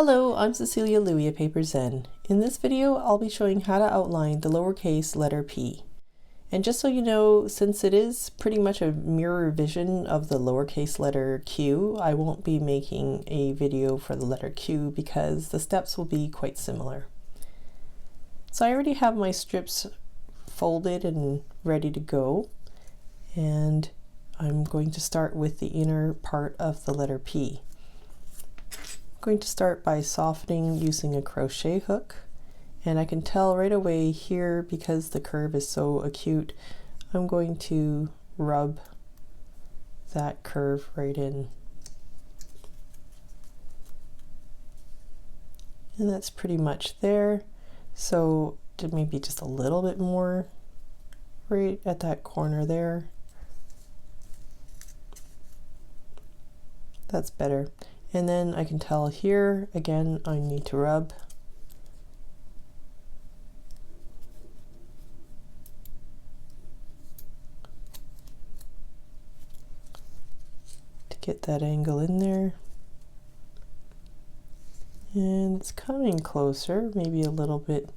Hello, I'm Cecilia Louie at Paper Zen. In this video, I'll be showing how to outline the lowercase letter P. And just so you know, since it is pretty much a mirror vision of the lowercase letter Q, I won't be making a video for the letter Q because the steps will be quite similar. So I already have my strips folded and ready to go. And I'm going to start with the inner part of the letter P. I'm going to start by softening using a crochet hook, and I can tell right away here, because the curve is so acute, I'm going to rub that curve right in. And that's pretty much there. So maybe just a little bit more right at that corner there. That's better. And then I can tell here, again, I need to rub. To get that angle in there. And it's coming closer, maybe a little bit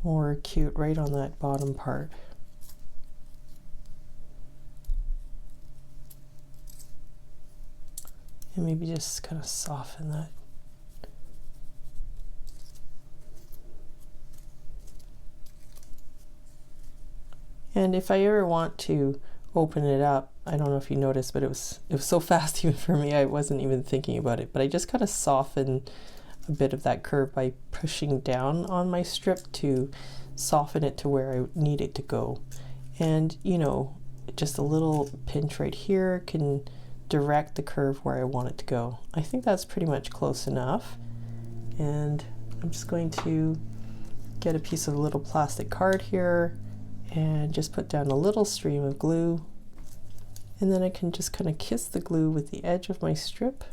more acute right on that bottom part. And maybe just kind of soften that. And if I ever want to open it up, I don't know if you noticed, but it was so fast even for me, I wasn't even thinking about it. But I just kind of soften a bit of that curve by pushing down on my strip to soften it to where I need it to go. And you know, just a little pinch right here can direct the curve where I want it to go. I think that's pretty much close enough. And I'm just going to get a piece of little plastic card here and just put down a little stream of glue. And then I can just kind of kiss the glue with the edge of my strip,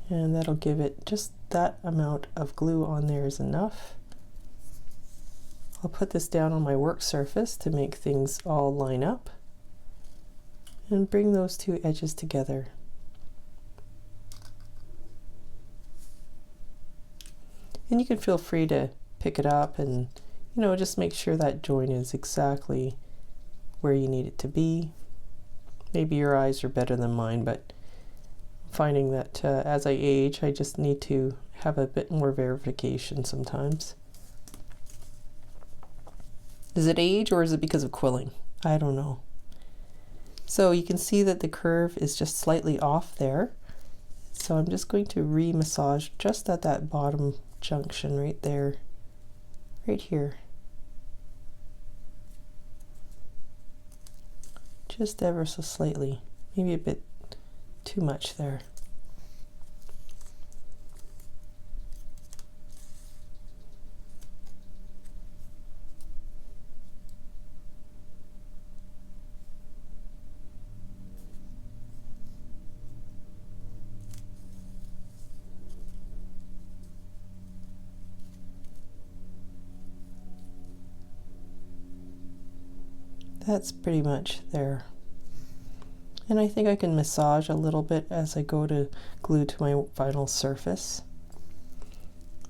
and that'll give it just that amount of glue on there is enough. I'll put this down on my work surface to make things all line up and bring those two edges together. And you can feel free to pick it up and, you know, just make sure that joint is exactly where you need it to be. Maybe your eyes are better than mine, but I'm finding that as I age, I just need to have a bit more verification sometimes. Is it age or is it because of quilling? I don't know. So you can see that the curve is just slightly off there. So I'm just going to re-massage just at that bottom junction right there, right here. Just ever so slightly, maybe a bit too much there. That's pretty much there. And I think I can massage a little bit as I go to glue to my final surface.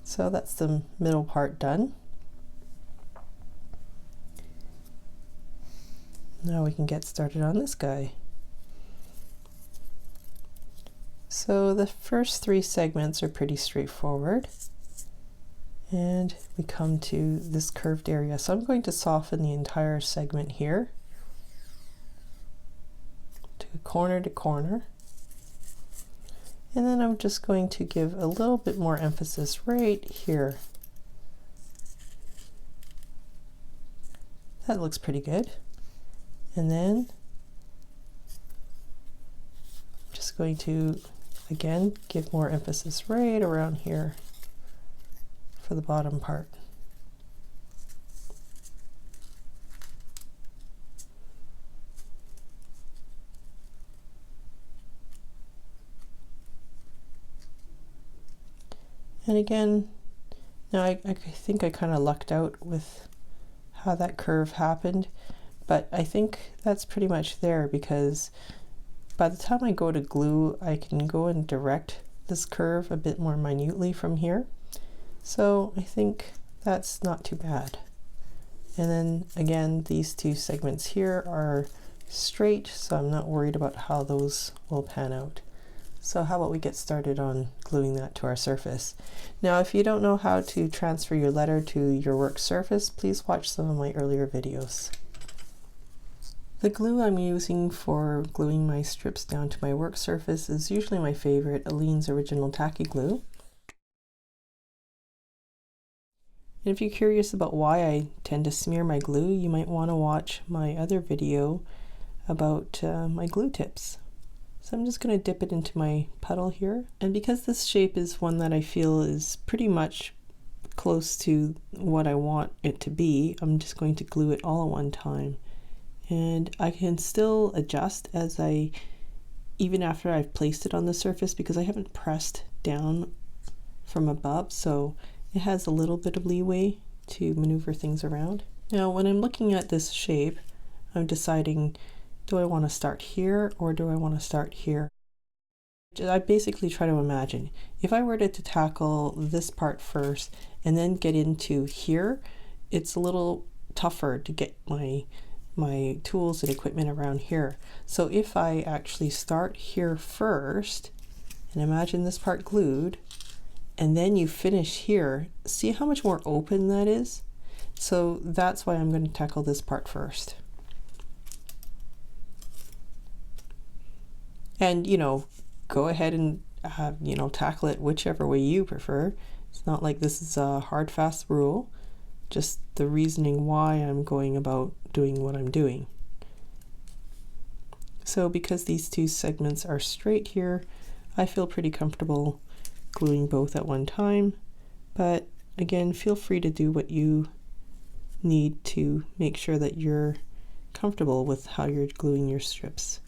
So that's the middle part done. Now we can get started on this guy. So the first three segments are pretty straightforward. And we come to this curved area. So I'm going to soften the entire segment here to corner to corner. And then I'm just going to give a little bit more emphasis right here. That looks pretty good. And then I'm just going to, again, give more emphasis right around here for the bottom part. And again, now I think I kind of lucked out with how that curve happened, but I think that's pretty much there because by the time I go to glue, I can go and direct this curve a bit more minutely from here. So I think that's not too bad. And then again, these two segments here are straight, so I'm not worried about how those will pan out. So how about we get started on gluing that to our surface. Now, if you don't know how to transfer your letter to your work surface, please watch some of my earlier videos. The glue I'm using for gluing my strips down to my work surface is usually my favorite, Aleene's Original Tacky Glue. And if you're curious about why I tend to smear my glue, you might want to watch my other video about my glue tips. So I'm just going to dip it into my puddle here. And because this shape is one that I feel is pretty much close to what I want it to be, I'm just going to glue it all at one time. And I can still adjust even after I've placed it on the surface, because I haven't pressed down from above, so it has a little bit of leeway to maneuver things around. Now, when I'm looking at this shape, I'm deciding, do I want to start here or do I want to start here? I basically try to imagine, if I were to tackle this part first and then get into here, it's a little tougher to get my tools and equipment around here. So if I actually start here first and imagine this part glued, and then you finish here, see how much more open that is? So that's why I'm going to tackle this part first. And, you know, go ahead and, you know, tackle it whichever way you prefer. It's not like this is a hard, fast rule, just the reasoning why I'm going about doing what I'm doing. So because these two segments are straight here, I feel pretty comfortable gluing both at one time. But again, feel free to do what you need to make sure that you're comfortable with how you're gluing your strips.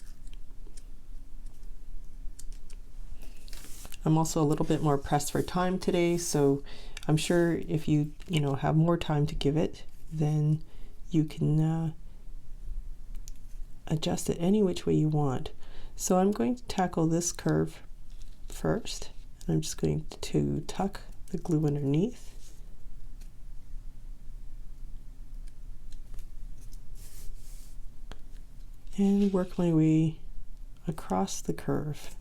I'm also a little bit more pressed for time today, so I'm sure if you have more time to give it, then you can adjust it any which way you want. So I'm going to tackle this curve first. I'm just going to tuck the glue underneath. And work my way across the curve.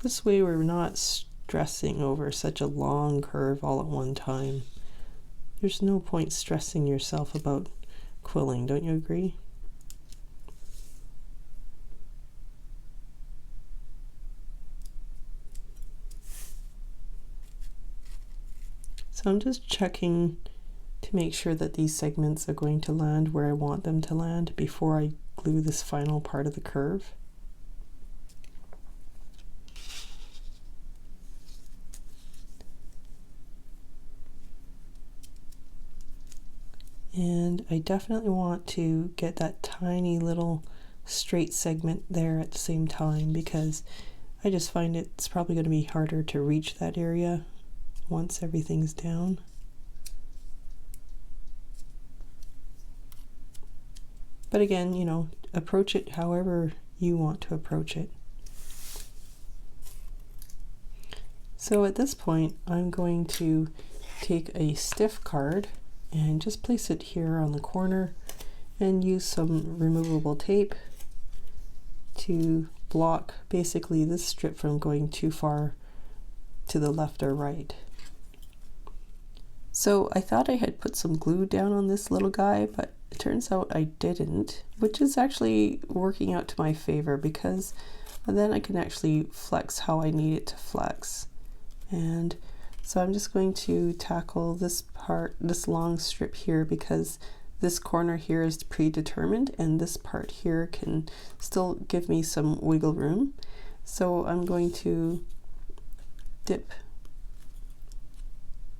This way we're not stressing over such a long curve all at one time. There's no point stressing yourself about quilling, don't you agree? So I'm just checking to make sure that these segments are going to land where I want them to land before I glue this final part of the curve. And I definitely want to get that tiny little straight segment there at the same time, because I just find it's probably going to be harder to reach that area once everything's down. But again, you know, approach it however you want to approach it. So at this point, I'm going to take a stiff card and just place it here on the corner and use some removable tape to block basically this strip from going too far to the left or right. So I thought I had put some glue down on this little guy, but it turns out I didn't, which is actually working out to my favor, because then I can actually flex how I need it to flex. And so I'm just going to tackle this part, this long strip here, because this corner here is predetermined and this part here can still give me some wiggle room. So I'm going to dip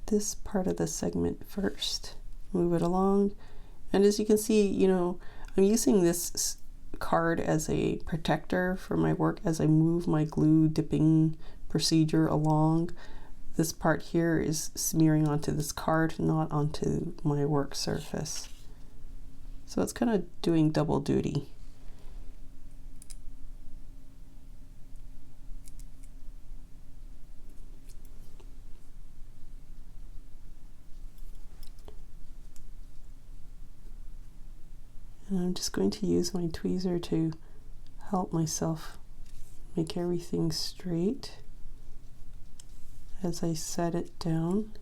this part of the segment first, move it along. And as you can see, you know, I'm using this card as a protector for my work as I move my glue dipping procedure along. this part here is smearing onto this card, not onto my work surface. So it's kind of doing double duty. And I'm just going to use my tweezer to help myself make everything straight as I set it down.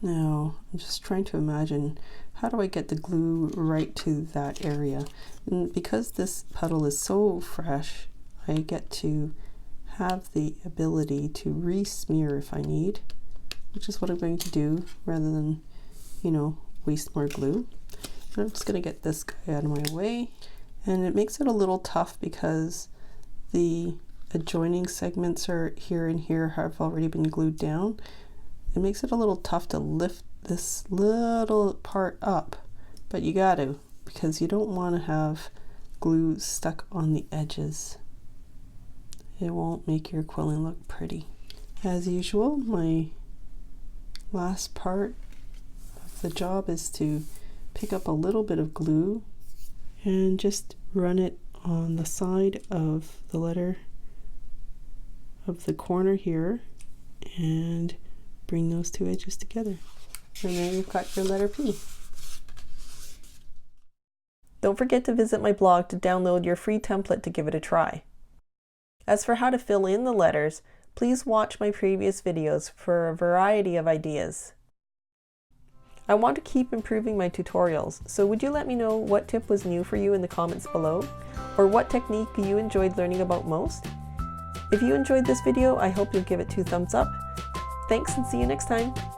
Now, I'm just trying to imagine, how do I get the glue right to that area? And because this petal is so fresh, I get to have the ability to re-smear if I need, which is what I'm going to do rather than, you know, waste more glue. And I'm just going to get this guy out of my way. And it makes it a little tough because the adjoining segments are here and here have already been glued down. It makes it a little tough to lift this little part up, but you got to, because you don't want to have glue stuck on the edges. It won't make your quilling look pretty. As usual, my last part of the job is to pick up a little bit of glue and just run it on the side of the letter of the corner here and bring those two edges together. And then you've got your letter P. Don't forget to visit my blog to download your free template to give it a try. As for how to fill in the letters, please watch my previous videos for a variety of ideas. I want to keep improving my tutorials, so would you let me know what tip was new for you in the comments below, or what technique you enjoyed learning about most? If you enjoyed this video, I hope you'll give it 2 thumbs up. Thanks and see you next time!